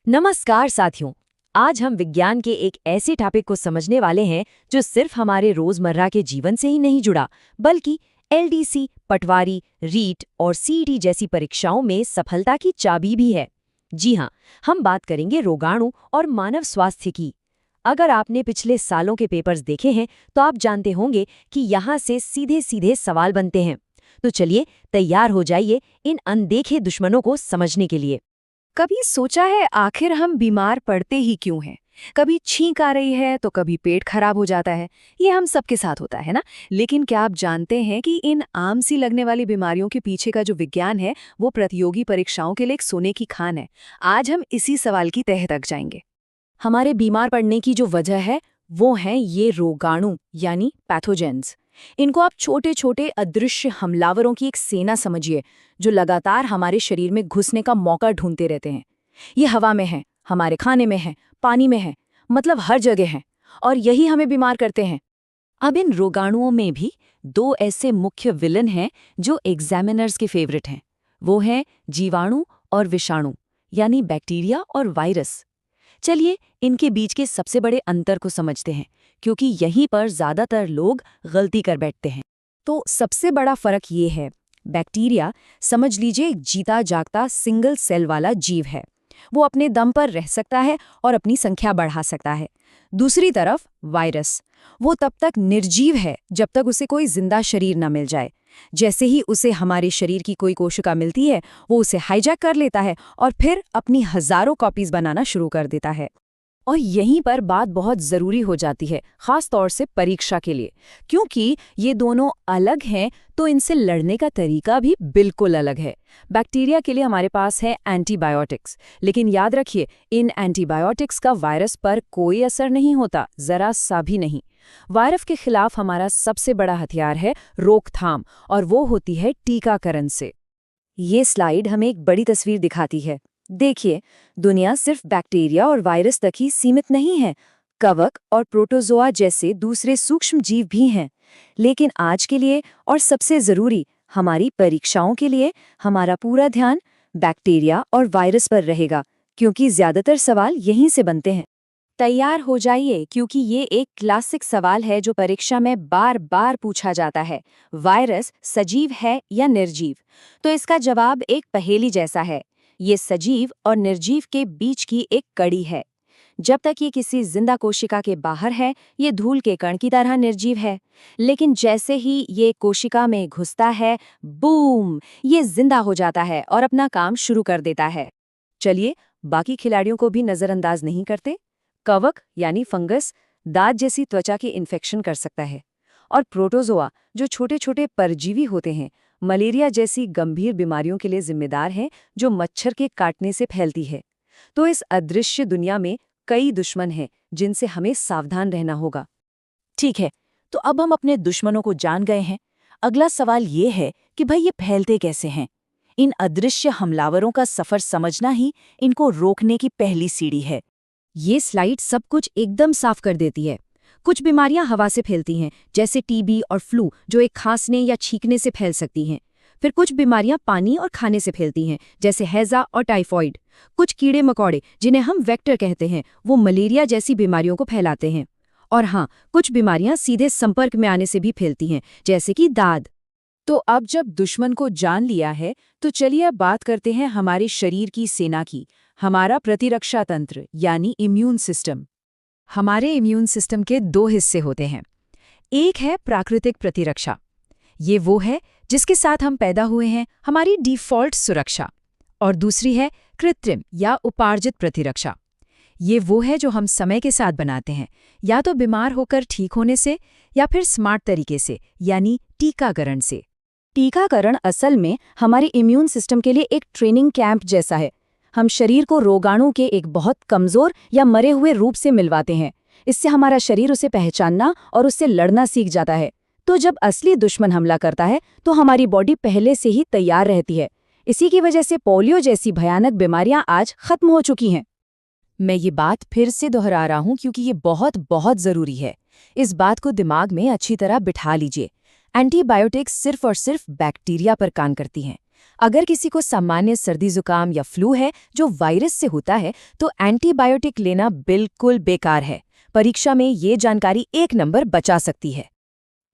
नमस्कार साथियों। आज हम विज्ञान के एक ऐसे टॉपिक को समझने वाले हैं जो सिर्फ हमारे रोजमर्रा के जीवन से ही नहीं जुड़ा, बल्कि एलडीसी, पटवारी, रीट और सीईटी जैसी परीक्षाओं में सफलता की चाबी भी है। जी हाँ, हम बात करेंगे रोगाणु और मानव स्वास्थ्य की। अगर आपने पिछले सालों के पेपर्स देखे हैं तो आप जानते होंगे कि यहाँ से सीधे सीधे सवाल बनते हैं। तो चलिए तैयार हो जाइए इन अनदेखे दुश्मनों को समझने के लिए। कभी सोचा है आखिर हम बीमार पड़ते ही क्यों हैं? कभी छींक आ रही है तो कभी पेट खराब हो जाता है। ये हम सबके साथ होता है ना। लेकिन क्या आप जानते हैं कि इन आम सी लगने वाली बीमारियों के पीछे का जो विज्ञान है वो प्रतियोगी परीक्षाओं के लिए एक सोने की खान है। आज हम इसी सवाल की तह तक जाएंगे। हमारे बीमार पड़ने की जो वजह है वो हैं ये रोगाणु यानी पैथोजेंस। इनको आप छोटे छोटे अदृश्य हमलावरों की एक सेना समझिए जो लगातार हमारे शरीर में घुसने का मौका ढूंढते रहते हैं। ये हवा में है, हमारे खाने में है, पानी में है, मतलब हर जगह है, और यही हमें बीमार करते हैं। अब इन रोगाणुओं में भी दो ऐसे मुख्य विलन हैं जो एग्जामिनर्स के फेवरेट हैं। वो हैं जीवाणु और विषाणु, यानी बैक्टीरिया और वायरस। चलिए इनके बीच के सबसे बड़े अंतर को समझते हैं, क्योंकि यहीं पर ज्यादातर लोग गलती कर बैठते हैं। तो सबसे बड़ा फर्क ये है, बैक्टीरिया समझ लीजिए एक जीता जागता सिंगल सेल वाला जीव है। वो अपने दम पर रह सकता है और अपनी संख्या बढ़ा सकता है। दूसरी तरफ वायरस, वो तब तक निर्जीव है जब तक उसे कोई जिंदा शरीर न मिल जाए। जैसे ही उसे हमारे शरीर की कोई कोशिका मिलती है, वो उसे हाईजैक कर लेता है और फिर अपनी हजारों कॉपीज बनाना शुरू कर देता है। और यहीं पर बात बहुत ज़रूरी हो जाती है, ख़ास तौर से परीक्षा के लिए, क्योंकि ये दोनों अलग हैं तो इनसे लड़ने का तरीका भी बिल्कुल अलग है। बैक्टीरिया के लिए हमारे पास है एंटीबायोटिक्स, लेकिन याद रखिए इन एंटीबायोटिक्स का वायरस पर कोई असर नहीं होता, ज़रा सा भी नहीं। वायरस के खिलाफ हमारा सबसे बड़ा हथियार है रोकथाम, और वो होती है टीकाकरण से। ये स्लाइड हमें एक बड़ी तस्वीर दिखाती है। देखिए, दुनिया सिर्फ बैक्टीरिया और वायरस तक ही सीमित नहीं है। कवक और प्रोटोजोआ जैसे दूसरे सूक्ष्म जीव भी हैं। लेकिन आज के लिए और सबसे जरूरी हमारी परीक्षाओं के लिए हमारा पूरा ध्यान बैक्टीरिया और वायरस पर रहेगा, क्योंकि ज्यादातर सवाल यहीं से बनते हैं। तैयार हो जाइए, क्योंकि ये एक क्लासिक सवाल है जो परीक्षा में बार बार पूछा जाता है। वायरस सजीव है या निर्जीव? तो इसका जवाब एक पहेली जैसा है। ये सजीव और निर्जीव के बीच की एक कड़ी है। जब तक ये किसी जिंदा कोशिका के बाहर है, ये धूल के कण की तरह निर्जीव है। लेकिन जैसे ही ये कोशिका में घुसता है, बूम, ये जिंदा हो जाता है और अपना काम शुरू कर देता है। चलिए बाकी खिलाड़ियों को भी नजरअंदाज नहीं करते। कवक यानी फंगस दांत जैसी त्वचा के इन्फेक्शन कर सकता है, और प्रोटोजोआ जो छोटे छोटे परजीवी होते हैं, मलेरिया जैसी गंभीर बीमारियों के लिए जिम्मेदार हैं जो मच्छर के काटने से फैलती है। तो इस अदृश्य दुनिया में कई दुश्मन हैं जिनसे हमें सावधान रहना होगा। ठीक है, तो अब हम अपने दुश्मनों को जान गए हैं। अगला सवाल ये है कि भाई ये फैलते कैसे हैं? इन अदृश्य हमलावरों का सफर समझना ही इनको रोकने की पहली सीढ़ी है। ये स्लाइड सब कुछ एकदम साफ कर देती है। कुछ बीमारियां हवा से फैलती हैं, जैसे टीबी और फ्लू, जो एक खांसने या छींकने से फैल सकती हैं। फिर कुछ बीमारियां पानी और खाने से फैलती हैं, जैसे हैजा और टाइफॉइड। कुछ कीड़े मकोड़े, जिन्हें हम वेक्टर कहते हैं, वो मलेरिया जैसी बीमारियों को फैलाते हैं। और हाँ, कुछ बीमारियां सीधे संपर्क में आने से भी फैलती हैं, जैसे कि दाद। तो अब जब दुश्मन को जान लिया है, तो चलिए अब बात करते हैं हमारे शरीर की सेना की, हमारा प्रतिरक्षा तंत्र यानी इम्यून सिस्टम। हमारे इम्यून सिस्टम के दो हिस्से होते हैं। एक है प्राकृतिक प्रतिरक्षा। ये वो है जिसके साथ हम पैदा हुए हैं, हमारी डिफ़ॉल्ट सुरक्षा। और दूसरी है कृत्रिम या उपार्जित प्रतिरक्षा। ये वो है जो हम समय के साथ बनाते हैं, या तो बीमार होकर ठीक होने से, या फिर स्मार्ट तरीके से, यानी टीकाकरण से। टीकाकरण असल में हमारे इम्यून सिस्टम के लिए एक ट्रेनिंग कैंप जैसा है। हम शरीर को रोगाणु के एक बहुत कमजोर या मरे हुए रूप से मिलवाते हैं। इससे हमारा शरीर उसे पहचानना और उससे लड़ना सीख जाता है। तो जब असली दुश्मन हमला करता है तो हमारी बॉडी पहले से ही तैयार रहती है। इसी की वजह से पोलियो जैसी भयानक बीमारियां आज खत्म हो चुकी हैं। मैं ये बात फिर से दोहरा रहा हूं क्योंकि ये बहुत बहुत ज़रूरी है। इस बात को दिमाग में अच्छी तरह बिठा लीजिए। एंटीबायोटिक्स सिर्फ और सिर्फ बैक्टीरिया पर काम करती हैं, अगर किसी को सामान्य सर्दी जुकाम या फ्लू है जो वायरस से होता है तो एंटीबायोटिक लेना बिल्कुल बेकार है। परीक्षा में ये जानकारी 1 नंबर बचा सकती है।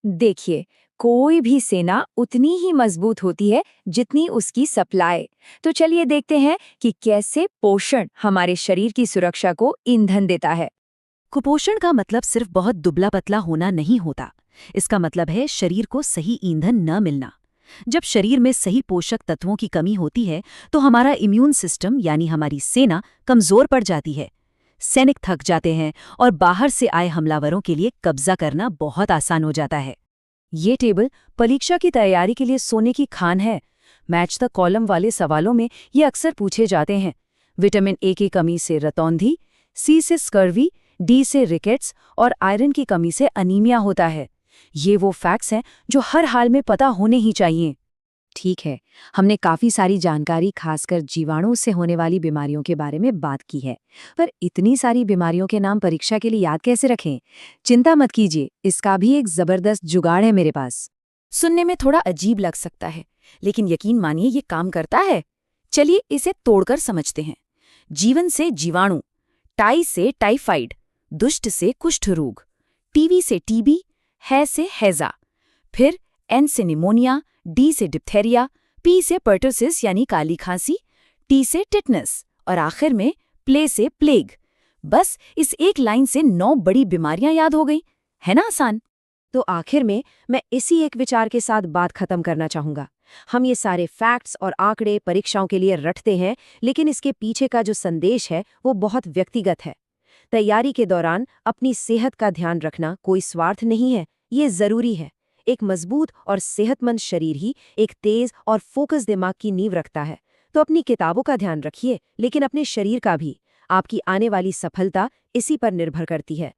देखिए, कोई भी सेना उतनी ही मजबूत होती है जितनी उसकी सप्लाई। तो चलिए देखते हैं कि कैसे पोषण हमारे शरीर की सुरक्षा को ईंधन देता है। कुपोषण का मतलब सिर्फ बहुत दुबला पतला होना नहीं होता। इसका मतलब है शरीर को सही ईंधन न मिलना। जब शरीर में सही पोषक तत्वों की कमी होती है तो हमारा इम्यून सिस्टम यानी हमारी सेना कमजोर पड़ जाती है। सैनिक थक जाते हैं और बाहर से आए हमलावरों के लिए कब्जा करना बहुत आसान हो जाता है। ये टेबल परीक्षा की तैयारी के लिए सोने की खान है। मैच द कॉलम वाले सवालों में ये अक्सर पूछे जाते हैं। विटामिन ए की कमी से रतौंधी, सी से स्कर्वी, डी से रिकेट्स और आयरन की कमी से अनीमिया होता है। ये वो फैक्ट्स हैं जो हर हाल में पता होने ही चाहिए। ठीक है, हमने काफ़ी सारी जानकारी खासकर जीवाणु से होने वाली बीमारियों के बारे में बात की है, पर इतनी सारी बीमारियों के नाम परीक्षा के लिए याद कैसे रखें? चिंता मत कीजिए, इसका भी एक ज़बरदस्त जुगाड़ है मेरे पास। सुनने में थोड़ा अजीब लग सकता है, लेकिन यकीन मानिए ये काम करता है। चलिए इसे तोड़कर समझते हैं। जीवन से जीवाणु, टाई से टाइफाइड, दुष्ट से कुष्ठ रोग, टीवी से टीबी, है से हैजा, फिर एन से निमोनिया, डी से डिप्थेरिया, पी से पर्टोसिस यानी काली खांसी, टी से टिटनस और आखिर में प्ले से प्लेग। बस इस एक लाइन से 9 बड़ी बीमारियां याद हो गई, है ना आसान? तो आखिर में मैं इसी एक विचार के साथ बात खत्म करना चाहूंगा। हम ये सारे फैक्ट्स और आंकड़े परीक्षाओं के लिए रटते हैं, लेकिन इसके पीछे का जो संदेश है वो बहुत व्यक्तिगत है। तैयारी के दौरान अपनी सेहत का ध्यान रखना कोई स्वार्थ नहीं है, ये जरूरी है। एक मजबूत और सेहतमंद शरीर ही एक तेज और फोकस दिमाग की नींव रखता है। तो अपनी किताबों का ध्यान रखिए, लेकिन अपने शरीर का भी। आपकी आने वाली सफलता इसी पर निर्भर करती है।